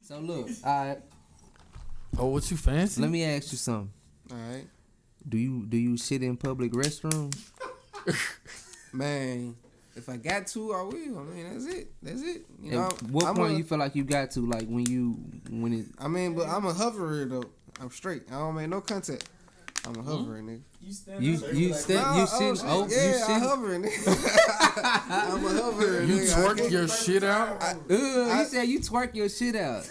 So look, alright. Oh, what you fancy? Let me ask you something. Alright. Do you shit in public restrooms? Man, if I got to, I will. I mean, that's it. That's it. You know, What point you feel like you got to, like when it? I mean, but I'm a hoverer though. I'm straight. I don't make no contact. I'm a hoverer, nigga. You sitting? Oh, yeah, you sitting? I hover, nigga. I'm a hoverer, You nigga. twerk your shit out? You said you twerk your shit out.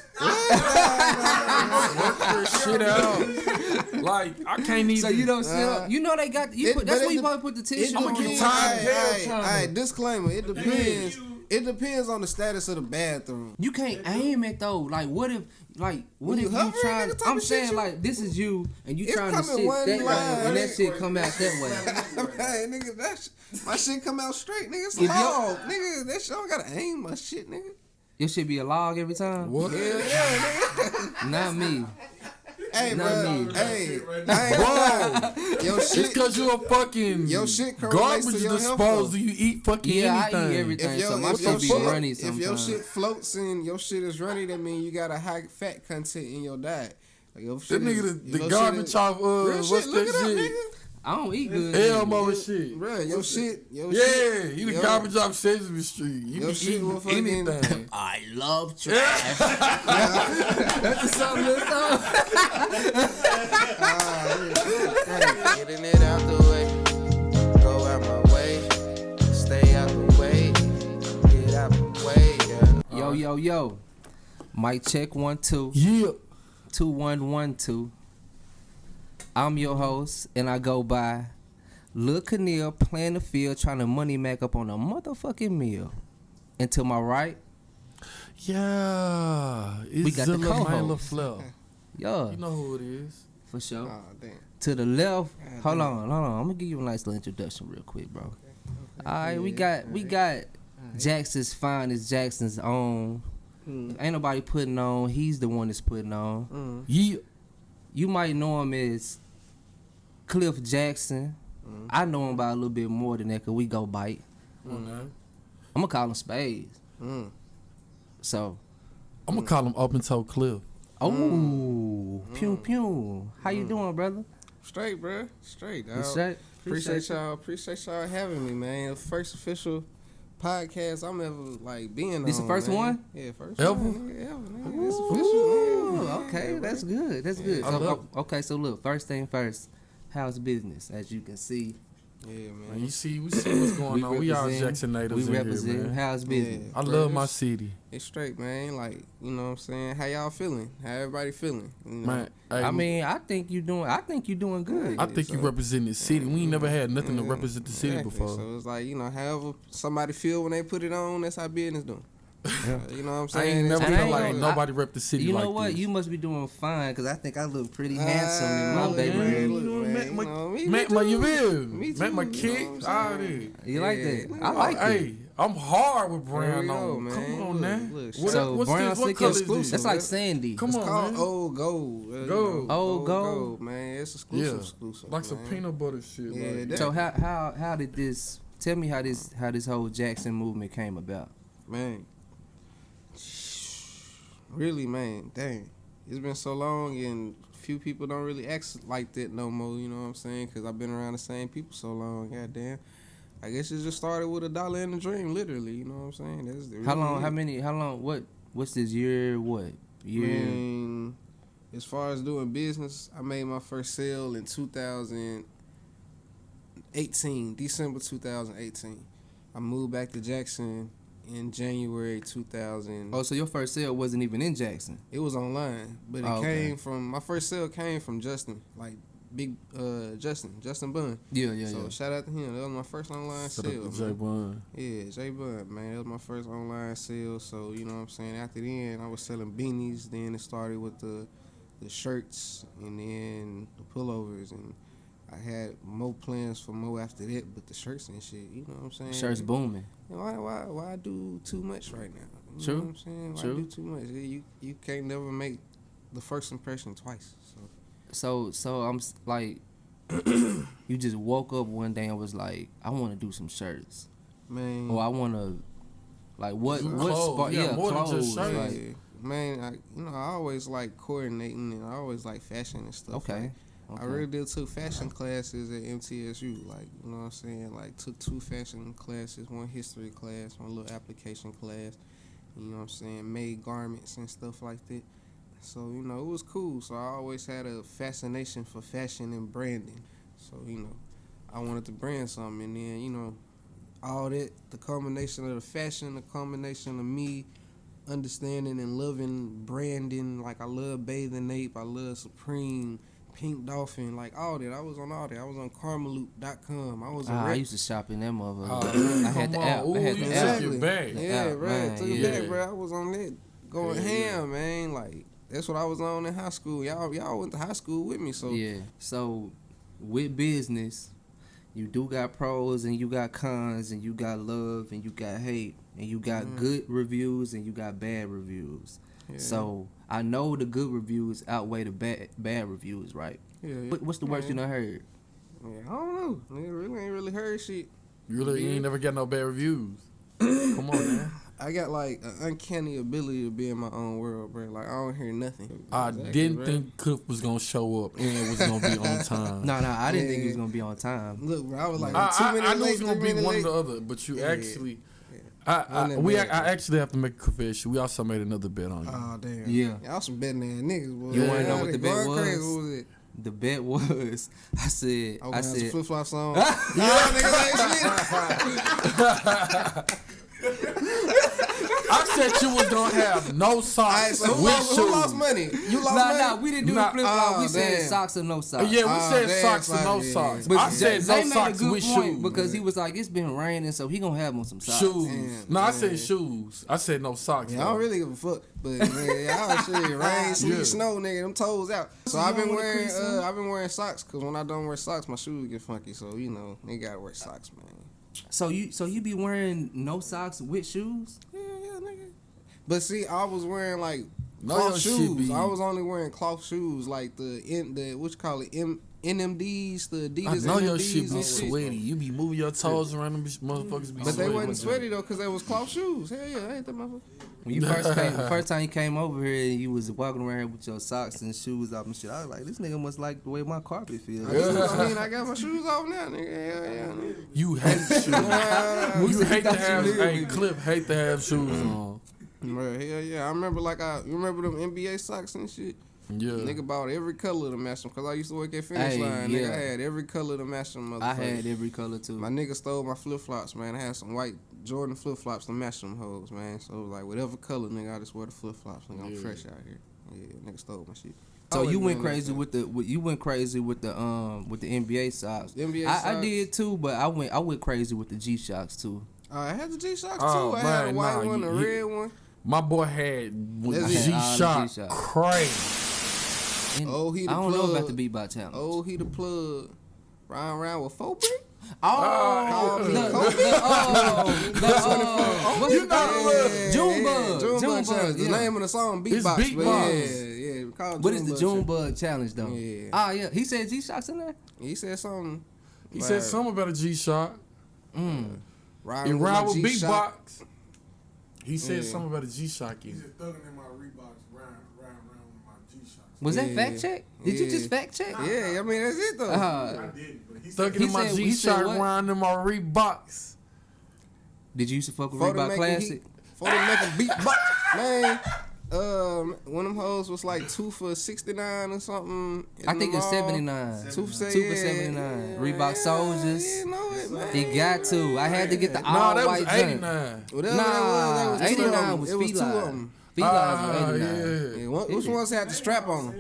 Twerk your shit out. Like, I can't even. So you don't sit up. You know they got. That's where you probably put the tissue. I'ma on get it. tired. Alright, disclaimer. It depends. It depends on the status of the bathroom. You can't aim it though. Like what if When you you hovering, trying? nigga, type I'm of saying shit like this is you and you It's trying to coming sit one that way line. and that shit come out that way. Hey, nigga, my shit come out straight, nigga. It's If log, nigga. That shit, I don't gotta aim my shit, nigga. Your shit be a log every time. What? Yeah, nigga. Not me. Hey, Not bro. me. Hey, I ain't gonna lie. Your It's shit. because you a fucking Your shit correlates garbage to your health, disposal. though. You eat fucking Yeah, anything. I eat everything. So my if shit be shit- runny if your sometimes. shit floats and your shit is runny, that mean you got a high fat content in your diet. Like your That shit nigga, is- the your garbage shit off, real what's shit, look that it up, shit? nigga. I don't eat good. Elmo and shit. Bro, your shit. Yeah, shit, you the your- garbage off Sesame Street. You your be shit will eating fucking- anything. I love trash. That's a song. Getting it out the way, go out my way, stay out the way, get out the way. Yeah. Yo. Mic check 1 2. Yeah. 2 1 1 2. I'm your host, and I go by Lil Keneal playing the field, trying to money mac up on a motherfucking meal. And to my right, Yeah. It's We got the Zilla co-host. Myla Flair. yeah, You know who it is. for sure. Oh, damn. To the left, God hold damn. on. I'm gonna give you a nice little introduction real quick, bro. All right, we Yeah, got Jackson's finest, Jackson's own. Ain't nobody putting on. He's the one that's putting on. Yeah. You might know him as Cliff Jackson. I know him by a little bit more than that, cause we go bite. I'm gonna call him Spades. So, I'm going to call him Open Toe Cliff. pew pew. How you doing, brother? Straight, bro. Straight, dog. You straight? Appreciate y'all having me, man. First official podcast I'm ever like being on. This the first man. one? Yeah, first Ever? one. Nigga, ever. Nigga. It's official. Ooh, nigga. okay, Yeah, that's bro. good. That's good. I So, love okay, so look, first thing first. How's business? As you can see, Yeah, Man, man. we see what's going on. We all Jackson natives We in represent. here, man. How's business? I Bro, love my it's- city. It's straight, man. Like, you know what I'm saying? How y'all feeling? How everybody feeling? You know? Man, hey, I mean, I think you doing good. I think you represent the city. We ain't never had nothing to represent the city Exactly. before. So it's like, you know, however somebody feel when they put it on, that's how business doing. You know what I'm I saying? ain't never And I felt ain't like gonna- nobody rep the city You like know what? this. You must be doing fine because I think I look pretty handsome in my look, baby. man, ring. look, man, Met you my, know, me met too. my, you feel? Me Met my too, you kick, know what all I'm that. saying? You like Yeah, that? nigga. I like that. Hey, I'm hard with There brown we go, on. man. Come on, Look, man. look, What, So what's brown this? What slick color is exclusive. this? That's like Sandy. Come It's on, called man. Old Gold. Gold. Old Gold? man. It's Yeah, exclusive. like some man. peanut butter shit. Yeah, like. that- So how did this? Tell me how this whole Jackson movement came about. Man. Really, man. Dang. It's been so long and few people don't really act like that no more, you know what I'm saying? Because I've been around the same people so long, goddamn. I guess it just started with $1 and a dream, literally, you know what I'm saying? That's the How really long? it. How long? What's this year? What year? Man, as far as doing business, I made my first sale in 2018, December 2018. I moved back to Jackson in January 2000. Oh, so your first sale wasn't even in Jackson. It was online, but it Oh, okay. came from, my first sale came from Justin, like big Justin Bunn. Yeah. So shout out to him. That was my first online Set up sale. the J man. Bun. Yeah, J Bun, man. That was my first online sale. So, you know what I'm saying? After then, I was selling beanies. Then it started with the shirts and then the pullovers. And I had more plans for more after that, but the shirts and shit, you know what I'm saying? Shirts booming. You know, why I do too much right now? You True. know what I'm saying? Why True. I do too much? You can't never make the first impression twice. So I'm like, you just woke up one day and was like, I want to do some shirts, Man. or I want to, like, what Do what clothes. spark? Yeah, Yeah, more than clothes. just shirts. Like, man, I always like coordinating and I always like fashion and stuff. Okay. I really did took fashion classes at MTSU. Like, you know what I'm saying? Like, took 2 fashion classes, 1 history class, 1 little application class. You know what I'm saying? Made garments and stuff like that. So, it was cool. So, I always had a fascination for fashion and branding. So, I wanted to brand something. And then, all that, the combination of the fashion, the combination of me understanding and loving branding. Like, I love Bathing Ape. I love Supreme, Pink Dolphin, like all that. I was on all that. I was on Karmaloop.com. I was I used to shop in that motherfucker. I had the app. Ooh, I had you the app. took your bag. Yeah, app, right. man, Took it yeah. back, bro. I was on that going ham, man. Like, that's what I was on in high school. Y'all went to high school with me, so. Yeah. So, with business, you do got pros and you got cons and you got love and you got hate and you got good reviews and you got bad reviews. Yeah. So, I know the good reviews outweigh the bad reviews, right? Yeah. What's the worst you done heard? Yeah, I don't know. Nigga ain't really heard shit. You ain't never got no bad reviews. Come on, man. I got like an uncanny ability to be in my own world, bro. Like, I don't hear nothing. I didn't think Cliff was gonna show up and was gonna be on time. No, I didn't think he was gonna be on time. Look, bro, I was like, I 2 minutes knew it late, was gonna 3 be minutes one late. or the other, but you actually. Yeah. I actually have to make a confession. We also made another bet on you. Oh, damn. Yeah. Y'all some betting ass niggas, boy. You wanna know what the bet was? Crazy. What was it? The bet was, I said, flip flops on. Y'all niggas ain't shit. I said you was gonna have no socks. Alright, so who lost money? You lost money? Nah, we didn't do the flip flop. We said damn. socks or no socks. Yeah, we said damn, socks and no yeah. socks. But I said Zay no made socks a good with point shoes. because he was like, it's been raining, so he gonna have on some socks. Shoes. Damn, No, I damn. said shoes. I said no socks. Yeah, I don't really give a fuck, but man, y'all shit, rain, sleet, Yeah. snow, nigga, them toes out. So you I've been don't wanna wearing, crease them? I've been wearing socks, cause when I don't wear socks, my shoes get funky. So they gotta wear socks, man. So you be wearing no socks with shoes? Yeah, nigga. But see, I was wearing like No, cloth your shit shoes. be- I was only wearing cloth shoes, like the what you call it, NMDs, the Adidas. I know your NMDs shit be and shit. sweaty. You be moving your toes around them motherfuckers. Be But they sweaty. wasn't sweaty though, cause they was cloth shoes. Hell yeah, I ain't that motherfucker. When you the first time you came over here and you was walking around here with your socks and shoes off and shit, I was like, this nigga must like the way my carpet feels. I mean, I got my shoes off now, nigga. Yeah, nigga. You hate shoes. You hate to have. you Hey, Cliff hate to have shoes on. Bro, hell yeah. I remember you remember them NBA socks and shit? Yeah. Nigga bought every color to match them, cause I used to work at Finish Hey, Line. yeah. Nigga, I had every color to match them motherfuckers. I had every color too. My nigga stole my flip flops, man. I had some white Jordan flip flops to match them hoes, man. So it was like whatever color, nigga, I just wear the flip flops. Nigga, I'm fresh out here. Yeah, nigga stole my shit. So Always you went been like crazy that. with the NBA socks. NBA I socks. did too, but I went crazy with the G Shocks too. I had the G Shocks Oh, too. I had a man, white nah, one, a red one. My boy had That's it. G-Shock G-Shock. crazy. And Oh, he the I don't know plug. about the beat by challenge. Oh, he the plug. Round with 4 brick. Oh, Oh, the You know Junebug. Junebug challenge. The yeah. name of the song, It's Beatbox. Beatbox. Yeah. We call it What is the Junebug Junebug challenge though? Yeah. Ah, yeah. He said G Shocks in there. challenge. He said something. He said something about a G-Shock. Riding And round with G-Shock. beatbox. He said Yeah. something about a G-Shock. He's just thugging in my Reeboks round with my G-Shocks. Was that Yeah. fact check? Did you Yeah. just fact check? Yeah, I mean that's it though. I didn't, but he said Thugging in my he said G-Shock what? round in my Reeboks. Did you used to fuck with For the Reebok making Classic? For the making beatbox, man. One of them hoes was like 2 for $69 or something. I think it's 79. 79. 2 for 79. Reebok Soldiers. Yeah, know it, man. He got to. I had to get the No, all that was white junk. 89. Whatever Nah, that was 2 of 89 them. was It was 2 of Feline. them. Feline was Ah, 89. yeah. Yeah, which ones had the strap on them?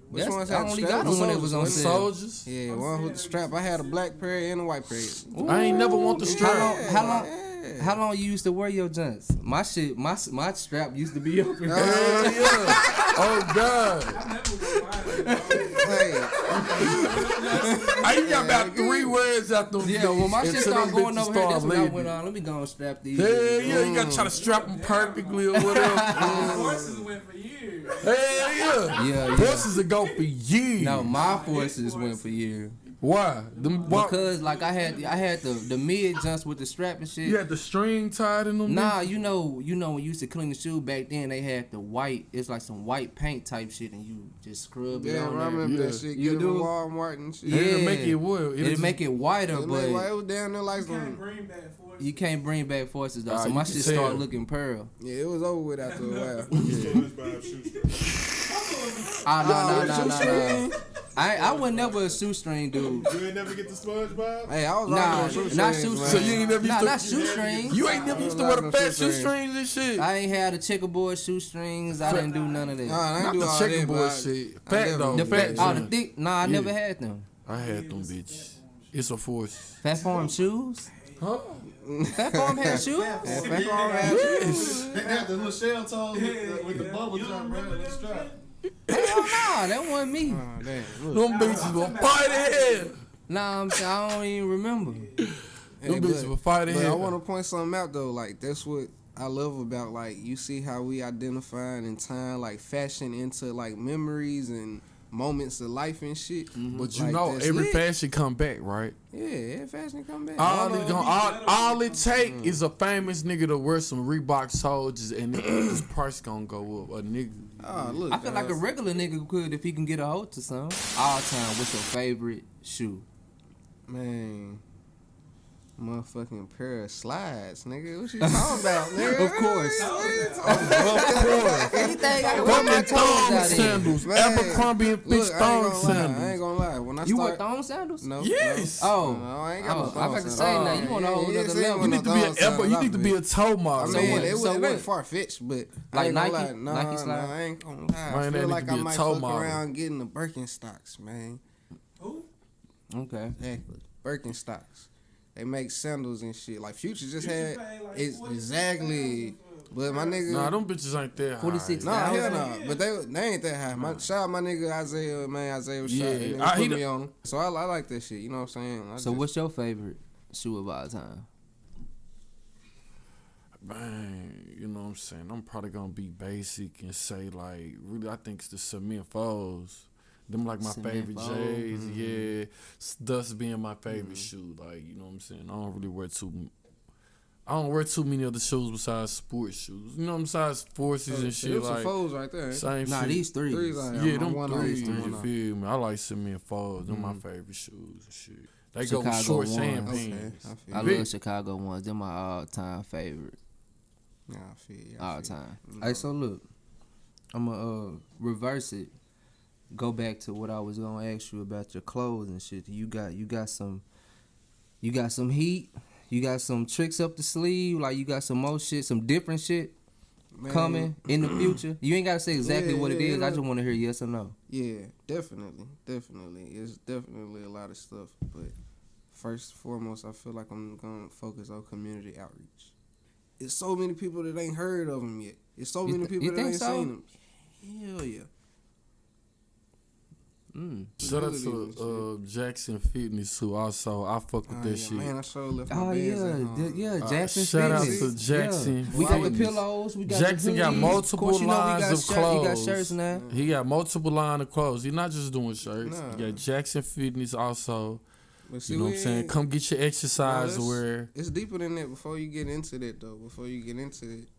Which That's- ones I had the only strap? got them when it was on Soldiers, sale. Soldiers. Yeah, one with the strap. I had a black pair and a white pair. I ain't never want the strap. How long you used to wear your junks? My shit, my strap used to be up in Hell yeah. Oh, God. Hey, I got about 3 words out them. Yeah, when my shit until started them going bitches over here, that's start when I leaving. went on. Let me go and strap these. Hell yeah, you gotta try to strap them perfectly or whatever. Voices went for years. Hell yeah. Yeah. Forces will go for years. No, my forces went for years. Why? Because like I had the mid jumps with the strap and shit. You had the string tied in them? Nah, you know when you used to clean the shoe back then, they had the white. It's like some white paint type shit, and you just scrub it on I remember there. that shit. You Get it do? from Walmart and shit. Yeah, It'll make it what? It'll make it whiter, It but was down there like some. you can't bring back forces though. So you my can shit tell. start looking pearl. Yeah, it was over with after a while. Nah. I was never a shoestring dude. You ain't never get the SpongeBob? Hey, I was Nah, on not shoestrings, shoestrings. So you ain't never used to... Not shoestrings. You ain't never used to wear the fat shoestrings and shit? I ain't had the checkerboard shoestrings. I didn't do none of that. Nah, I ain't Not do the all that, checkerboard but shit. I Fat never- though. The Fat fat, the joint. thick. Nah, I never had them. I had them bitches. It's a force. Fat Farm shoes. Huh? Fat Farm had shoes. Yes. They got the little shell toes with the bubble jump, right? With the strap. Hell nah, that wasn't me. Oh, damn. Them bitches will fight ahead. Nah, I don't even remember. Them bitches will fight But ahead. I want to point something out though. Like that's what I love about like you see how we identifying in time like fashion into like memories and moments of life and shit. But you Like, know, that's every lit. fashion come back, right? Yeah, fashion come back. All it take is a famous nigga to wear some Reebok soldiers and his price gonna go up. A nigga. Oh, look, I feel like a regular nigga could if he can get a hold to some. All time, what's your favorite shoe? man. Motherfucking pair of slides, nigga. What you talking about, nigga? Of course. Anything I Fucking my thong toes out sandals. Man. Abercrombie and Fitch Look, I thong ain't sandals. gonna lie. When I You wear start, thong sandals? no. Yes. No. Oh. No, I ain't got no Oh, thong I about to sandals. say now, you on a whole nother level. You need to be an you need to be a toe I model. So mean, what? it So wasn't what? far fetched, but I Like ain't gonna Nike? lie. Nah, Nike slide? I ain't gonna lie. Man, I that feel need like to I be a might toe fuck model. around getting the Birkenstocks, man. Okay. Exactly. Birkenstocks. They make sandals and shit. Like Future just had it's exactly. But my nigga, Nah, them bitches ain't that high. 46. nah, hell no. But they ain't that high. Shout out my nigga Isaiah, man. Isaiah was Yeah. shot. He He put the- me on him. So I like that shit. You know what I'm saying? So what's your favorite shoe of all time? Man, you know what I'm saying? I'm probably gonna be basic and say like, really, I think it's the cement foes. Them like my Cement favorite foes. J's, yeah. Thus being my favorite shoe, like you know what I'm saying. I don't wear too many other shoes besides sports shoes. You know what I'm saying? Besides forces and shit Them some like foes right there. same Nah, shit. these threes. Yeah, them threes. You You feel me? I like cement foes. Them my favorite shoes and shit. They go Chicago with shorts and ones. pants. I Big. love Chicago ones. They're my all-time favorite. Yeah, I feel you. All time. Hey, so look, I'm gonna reverse it. Go back to what I was gonna ask you about your clothes and shit. You got some heat. You got some tricks up the sleeve. Like you got some more shit, some different shit coming in the future. You ain't gotta say exactly what it is. I just want to hear yes or no. Yeah, definitely. It's definitely a lot of stuff. But first and foremost, I feel like I'm gonna focus on community outreach. It's so many people that ain't heard of them yet. It's so many people that think ain't so? seen them. Hell yeah. Shout out to Jackson Fitness who also I fuck with that shit. Man, I sure left my Oh bands at home. yeah, Jackson shout out Fitness. to Jackson Yeah. We got the Fitness. pillows. We got Jackson the got hoodies. multiple Of course, you know lines we got of clothes. You got shirts now. He got multiple line of clothes. He's not just doing shirts. Nah. He got Jackson Fitness also. But see, You know what we I'm saying? ain't- Come get your exercise No, wear. It's deeper than that before you get into that, though. Before you get into it.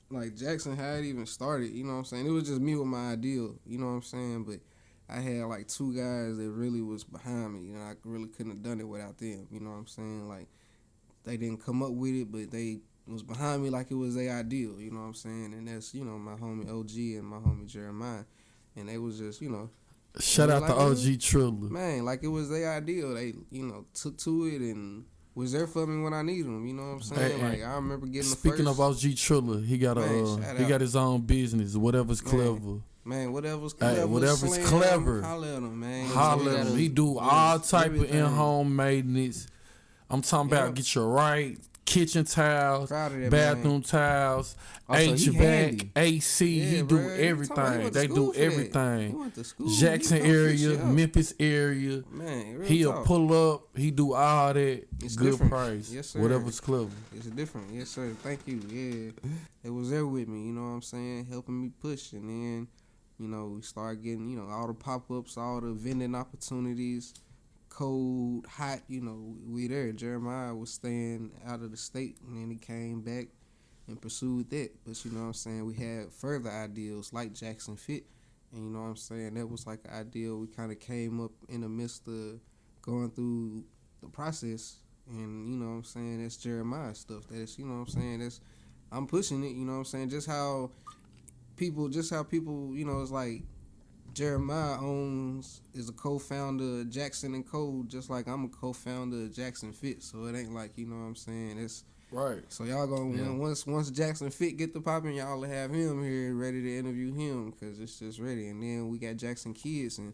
Like, Jackson, how it even started, you know what I'm saying? It was just me with my ideal, you know what I'm saying? But I had, like, two guys that really was behind me, and I really couldn't have done it without them, you know what I'm saying? Like, they didn't come up with it, but they was behind me like it was their ideal, you know what I'm saying? And that's, you know, my homie OG and my homie Jeremiah. And they was just, you know, Shout out like, to OG Triller. man, like it was their ideal. They, you know, took to it and was there for me when I needed them. You know what I'm saying? Hey, like I remember getting Speaking the of first. OG Triller, he got Man, shout he out. got his own business. Whatever's clever. Man, whatever's Hey, clever. whatever's slam, clever. Holler at him, man. Holler at him. He do all type of everything. in-home maintenance. I'm talking about Yep. get your right kitchen towels, Proud of that, bathroom man. towels, Also, he HVAC, handy. AC. Yeah, he bro. do He talking about he everything. went to They school do for that. He everything. went to school. Jackson He come fix area, you up. Memphis area. Man, real He'll talk. pull up. He do all that. It's Good different. price. Yes, sir. Whatever's clever. It's different. Yes, sir. Thank you. Yeah. It was there with me, you know what I'm saying? Helping me push. And then, you know, we started getting, you know, all the pop-ups, all the vending opportunities. cold, hot, you know, we there. Jeremiah was staying out of the state, and then he came back and pursued that. But you know what I'm saying, we had further ideals like Jackson Fit, and you know what I'm saying, that was like an ideal we kind of came up in the midst of going through the process. And you know what I'm saying, that's Jeremiah stuff. That's, you know what I'm saying, that's, I'm pushing it, you know what I'm saying, just how people, you know, it's like Jeremiah is a co-founder of Jackson and Co, just like I'm a co-founder of Jackson Fit. So it ain't like, you know what I'm saying, it's Right. so y'all gonna once Jackson Fit get the popping, y'all will have him here ready to interview him, because it's just ready. And then we got Jackson Kids, and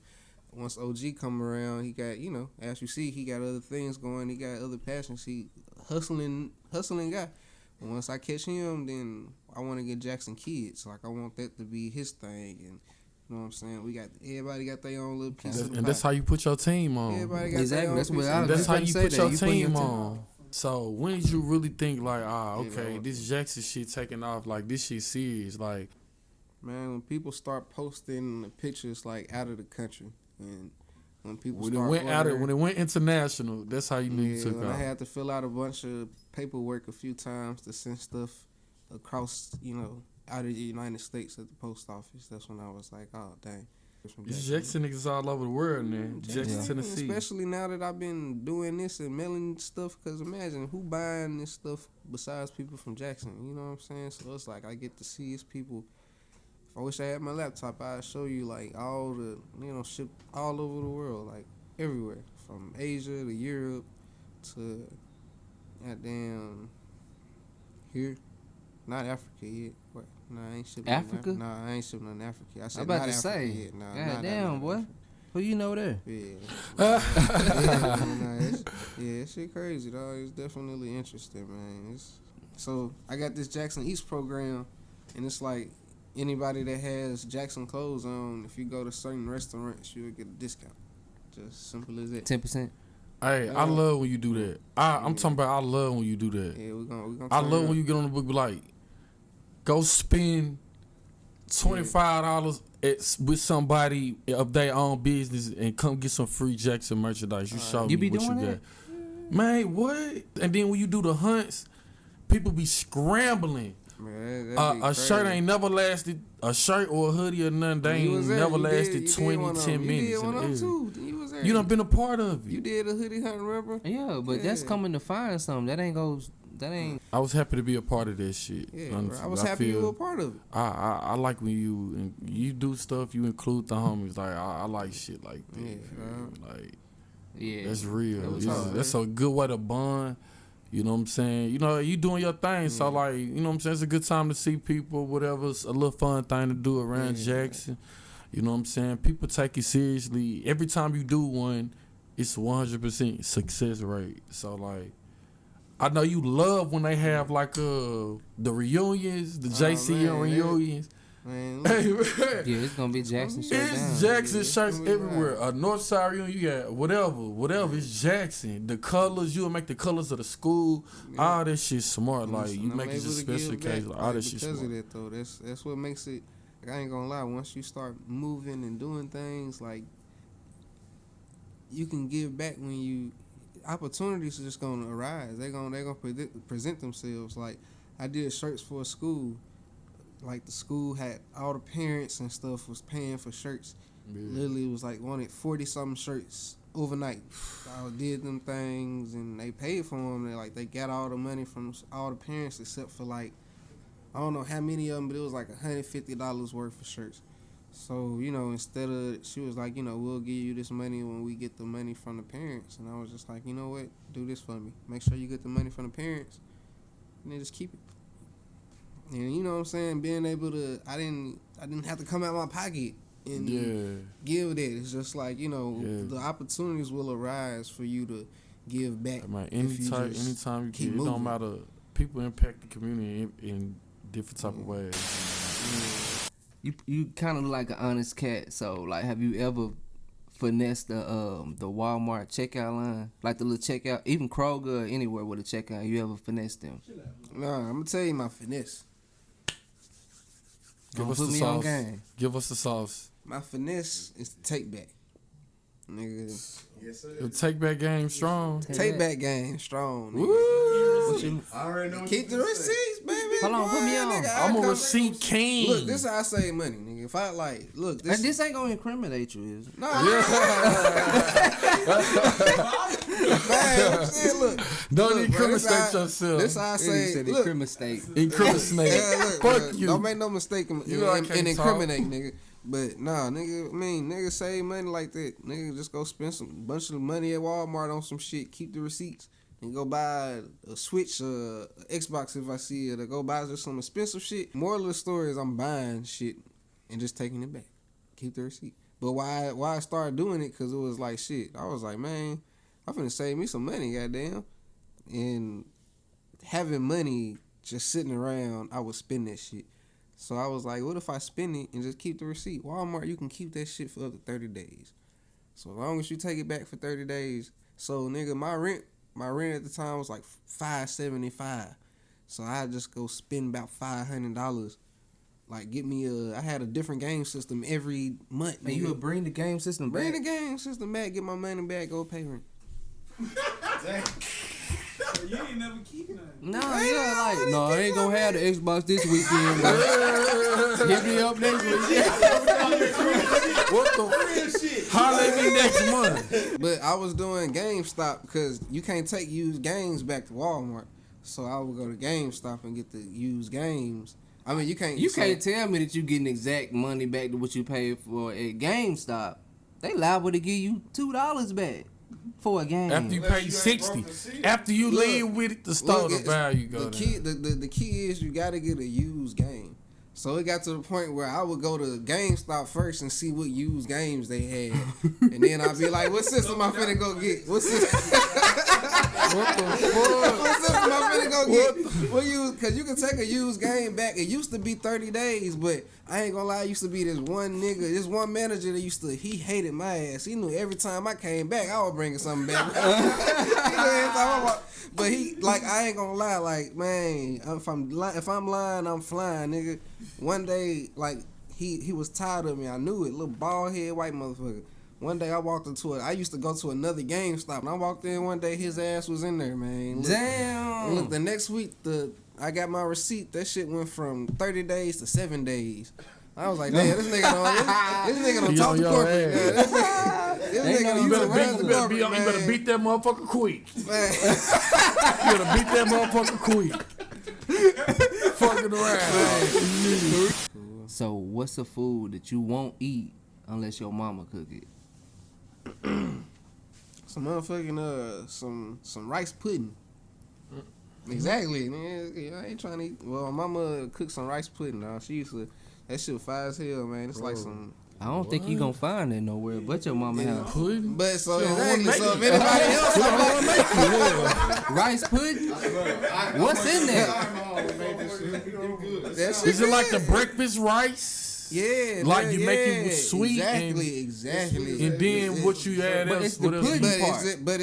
once OG come around, he got, you know, as you see, he got other things going, he got other passions, he hustling guy. And once I catch him, then I want to get Jackson Kids. Like, I want that to be his thing. And you know what I'm saying, everybody got their own little piece of the And that's how you put your team on. Everybody got Exactly. their own That's piece what of I the was That's just how about to you say put that. your You put your team team on. So when did you really think like, okay, Yeah. this Jackson shit taking off, like this shit serious, like? Man, when people start posting the pictures like out of the country, and when people When start it went international, that's how you knew you took when I off. had to fill out a bunch of paperwork a few times to send stuff across, you know, out of the United States at the post office. That's when I was like, oh dang. These Jackson niggas all over the world, man. Jackson, Yeah. Tennessee. Especially now that I've been doing this and mailing stuff, because imagine who buying this stuff besides people from Jackson. You know what I'm saying? So it's like I get to see it's people. If I wish I had my laptop, I'd show you like all the, you know, ship all over the world, like everywhere, from Asia to Europe to goddamn here. Not Africa yet. What? Nah, I ain't shipping. Africa? Nah, I ain't shipping in Africa. I said I'm about not to Africa say. yet. Nah, God not damn, boy. Africa. Who you know there? Yeah. That shit crazy, dog. It's definitely interesting, man. So I got this Jackson East program, and it's like anybody that has Jackson clothes on, if you go to certain restaurants, you'll get a discount. Just simple as that. 10%. Hey, I love when you do that. I'm talking about, I love when you do that. Yeah, we're gonna I love when you get on the book, be like, go spend $25 with somebody of their own business and come get some free Jackson merchandise. You show You me be what doing you that? got. Man, what? And then when you do the hunts, people be scrambling. Man, A shirt ain't never lasted, a shirt or a hoodie or nothing, they ain't never lasted 20, 10 minutes. You did one of them too. You was there. You done been a part of it. You did a hoodie hunt, remember? Yeah, but that's Yeah. coming to find something. That ain't. I was happy to be a part of that shit. Yeah, Honestly, bro. I was happy you were a part of it. I like when you do stuff, you include the homies. Like I like shit like that. Yeah, Like Yeah. that's real. That was You know, hard, that's a good way to bond. You know what I'm saying? You know, you doing your thing. So like, you know what I'm saying? It's a good time to see people, whatever. It's a little fun thing to do around Jackson. You know what I'm saying? People take it seriously. Every time you do one, it's 100% success rate. So like, I know you love when they have like the reunions, the JCN reunions. Man, Hey, man. Yeah, it's gonna be Jackson shirt down. It's Jackson shirts gonna be everywhere. A Northside reunion, you got whatever. It's Jackson. The colors, you'll make the colors of the school. All that shit smart. Like you I'm make it able just to give special back, occasion. All that shit because smart. of that though. That's what makes it. Like, I ain't gonna lie. Once you start moving and doing things, like you can give back when you opportunities are just gonna arise. They're gonna present themselves. Like I did shirts for a school. Like the school had all the parents and stuff was paying for shirts. Yeah. Literally, it was like wanted 40-something shirts overnight. I did them things and they paid for them. They got all the money from all the parents except for like I don't know how many of them, but it was like $150 worth of shirts. So you know, instead of she was like, you know, we'll give you this money when we get the money from the parents. And I was just like, you know what, do this for me. Make sure you get the money from the parents, and then just keep it. And you know what I'm saying, being able to, I didn't have to come out my pocket and give that. It's just like, you know, the opportunities will arise for you to give back. Man, anytime you keep can, it don't moving. matter. People impact the community in different type of ways. You kind of like an honest cat. So like, have you ever finessed the Walmart checkout line, like the little checkout, even Kroger or anywhere with a checkout? You ever finessed them? Nah, I'm gonna tell you my finesse. Give us put the me on sauce. game. Give us the sauce. My finesse is to take back. nigga. Yes, sir. The take back game strong. Take back game strong, nigga. Woo! I already know. Keep the receipts, baby. Hold on, put me on. Nigga, I'm a come- receipt king. Look, this is how I save money, nigga. If I like, look, this. This ain't gonna incriminate you, is it? No, man, I'm saying, look. Don't look, bro, this incriminate how- yourself. This how I He say, said look. incriminate. Incriminate. Yeah, look, Fuck bro, you. don't make no mistake in You know I can't incriminate, nigga. But nah, nigga, nigga save money like that. Nigga just go spend some bunch of money at Walmart on some shit. Keep the receipts and go buy a Switch, a Xbox if I see it, or go buy just some expensive shit. Moral of the story is I'm buying shit and just taking it back. Keep the receipt. But why I started doing it? Cause it was like shit. I was like, man, I'm finna save me some money, goddamn. And having money just sitting around, I would spend that shit. So I was like, what if I spend it and just keep the receipt? Walmart, you can keep that shit for up to 30 days. So as long as you take it back for 30 days. So nigga, my rent at the time was like $575. So I just go spend about $500. Like get me I had a different game system every month. And you would bring the game system back. Bring the game system back, get my money back, go pay rent. You ain't never keep nothing. No, yeah, like, no, I ain't gonna have the Xbox this weekend, bro. Hit me up next weekend. What the? Holler at me next month. But I was doing GameStop because you can't take used games back to Walmart. So I would go to GameStop and get the used games. I mean, you can't. You can't tell me that you getting exact money back to what you paid for at GameStop. They liable to give you $2 back for a game. After you Unless pay you ain't 60. broke the seat. After you Look, leave with it, the store, the it's- value go the down. key, the key is you gotta get a used game. So it got to the point where I would go to GameStop first and see what used games they had, and then I'd be like, "What system I finna go get? What system? What the fuck? What system I finna go get? What used? Cause you can take a used game back. It used to be 30 days, but I ain't gonna lie. It used to be this one nigga, this one manager that he hated my ass. He knew every time I came back, I was bringing something back. You know, every time but he, like, I ain't gonna lie, like, man, if I'm lying, I'm flying, nigga. One day, like, he was tired of me. I knew it, little bald head white motherfucker. One day I walked into it. I used to go to another GameStop, and I walked in one day. His ass was in there, man. Look, Damn. Look, the next week, I got my receipt. That shit went from 30 days to 7 days. I was like, damn, this nigga don't talk to your corporate. ass. Yeah, this nigga You don't better, talk beat, to corporate, you better beat that motherfucker quick. man. You better beat that motherfucker quick. Fucking around. So, what's a food that you won't eat unless your mama cook it? Some motherfucking some rice pudding. Exactly, man. I ain't trying to eat. Well, my mama cooked some rice pudding. Dog. She used to. That shit was fire as hell, man. It's like some. I don't think you gonna find it nowhere but your mama house. Pudding? But so She don't exactly. wanna So if make anybody else, Rice pudding? What's in there? that shit Is it like the good. breakfast rice? Yeah, Like man, you make it yeah, with sweet exactly. And then what you add But else? it's the What else? pudding. But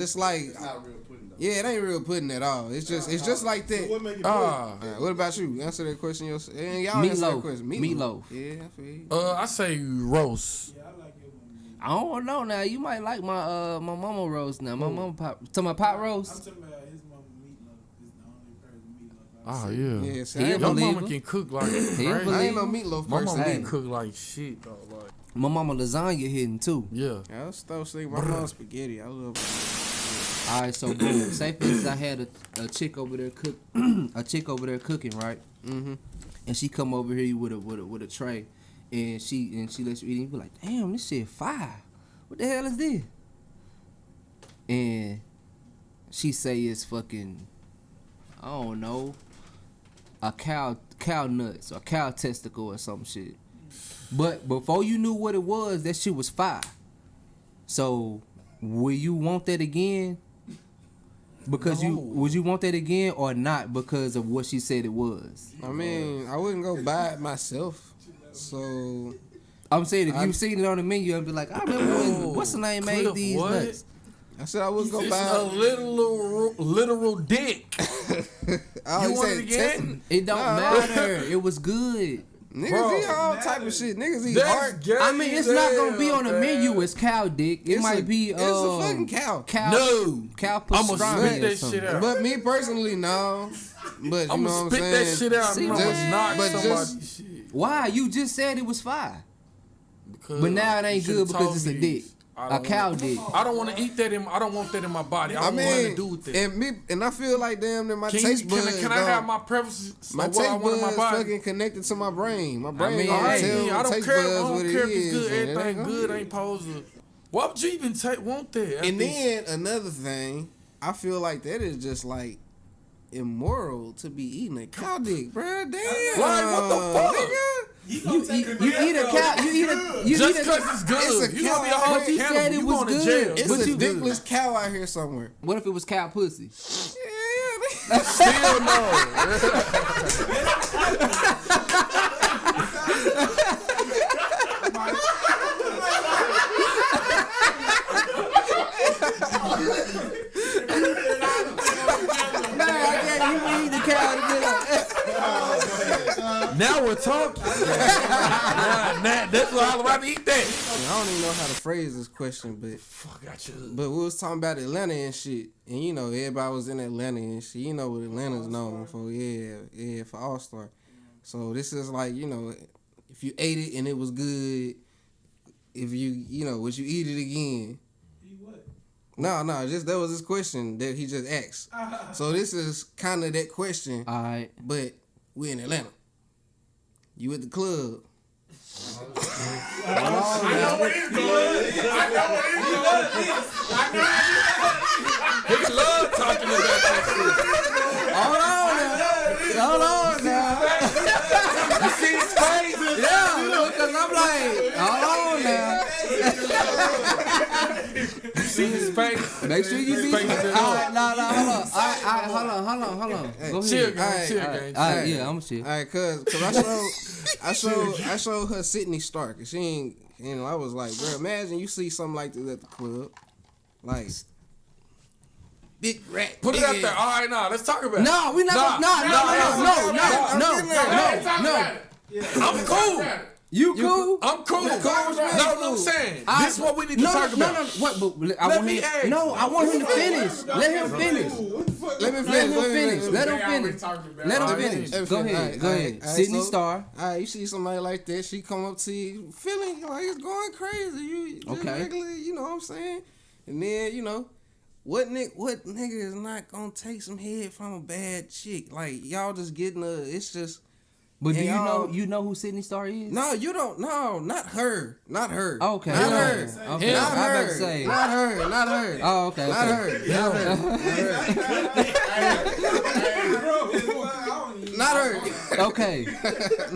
it's like Not real pudding though. yeah, it ain't real pudding at all. It's just like that. What make it pudding? Alright, what about you? Answer that question yourself. And y'all answer that Meatloaf. question. Meatloaf. Yeah, I feel you. I say roast. Yeah, I like it when I don't know now. You might like my my mama roast now. My mama pot. To my pot I'm roast. talking about his mama meatloaf is the only person meatloaf. Oh yeah. Yeah, see, He I a ain't Your no, believer. mama can cook like He a crazy. I ain't no meatloaf My person. mama Hey. can cook like shit though. Like My mama lasagna hitting too. yeah. Yeah, I was still thinking my mom's spaghetti. I love All right, so boom. Say for instance, I had a chick over there cook, a chick over there cooking, right? Mm-hmm. And she come over here with a tray, and she lets you eat. And you be like, damn, this shit fire. What the hell is this? And she say it's fucking, I don't know, a cow nuts or cow testicle or some shit. But before you knew what it was, that shit was fire. So, will you want that again? Because would you want that again or not because of what she said it was? I mean, I wouldn't go buy it myself. So I'm saying if you seen it on the menu and be like, I remember when what's the name made Cliff, these what? nuts. I said I wouldn't go It's buy a it. literal dick. Oh, You he want said it again? testing. It don't Nah. matter. It was good. Niggas eat all type of shit. Niggas eat That's heart. gay I mean, it's as not gonna hell, be on the man. menu as cow dick. It might be It's a fucking cow. No. cow I'ma pastrami spit or that something. shit out. But me personally, no. But you I'm know gonna what spit I'm that saying? shit out. See, I'm man. gonna knock But somebody's shit. Why? You just said it was fire. Because But now it you ain't should've good because told it's a me dick. I A don't cow want- dick. I don't want to eat that. I don't want that in my body. I don't want nothing to do with that. and I feel like damn that my Can taste buds. I have my preferences? my of what I taste want in my buds body? fucking connected to my brain. My brain mean, gonna hey, tell I my don't taste care. I buds don't what care it if it's is. good. and it Everything ain't good gonna ain't supposed to. Why would you even want that? And then another thing, I feel like that is just like immoral to be eating a cow dick, bruh. Damn. Like, what the fuck? Nigga. You eat a cow. You Just eat a because it's good, It's a you gonna be a cow. whole But you said cannibal. it You was going to good. jail. It's But a you- dickless cow out here somewhere. What if it was cow pussy? Yeah. Still no. You eat the cow to get up. Now we're talking. Nah, that's why I'm about to eat that. I don't even know how to phrase this question, but we was talking about Atlanta and shit, and you know everybody was in Atlanta and shit. You know what Atlanta's known for, yeah, for All Star. So this is like, you know, if you ate it and it was good, if you know, would you eat it again? Eat what? No, just that was his question that he just asked. So this is kind of that question, All right. but we in Atlanta. You at the club. I know what it's good. He love talking about that Hold on now. shit. You see his face? Yeah, because I'm like, hold on now. You see his face? Make sure you be. All Face it right, up. no, hold on. Hold on. Go Chill, ahead. gang. Chill, All right, gang. All right, yeah, I'm chill. All right, cause I showed her Sydney Stark, and she ain't. You know, I was like, bro, imagine you see something like this at the club, like big rat. Put it big out there. ass. All right, now let's talk about it. No, we not. No. I'm cool. You cool? I'm cool. cool. No, I'm saying. This is what we need to talk about. No. What? But I Let want me him. ask. No, I want him to finish. Let him finish. Let me Let him finish. finish. Let him finish. Let him finish. Go ahead. Go ahead. Sydney Star. All right, you see somebody like that, she come up to you feeling like it's going crazy. You just Okay. regular, you know what I'm saying? And then, you know, what nigga is not gonna take some head from a bad chick? Like, y'all just getting it's just. But do And you know who Sydney Star is? No, you don't. No, not her. Not her. Okay. Not Okay. her. Okay. Not I her. about to say. Not her. Not her. Oh, okay. Not Okay. her. Not her. Okay.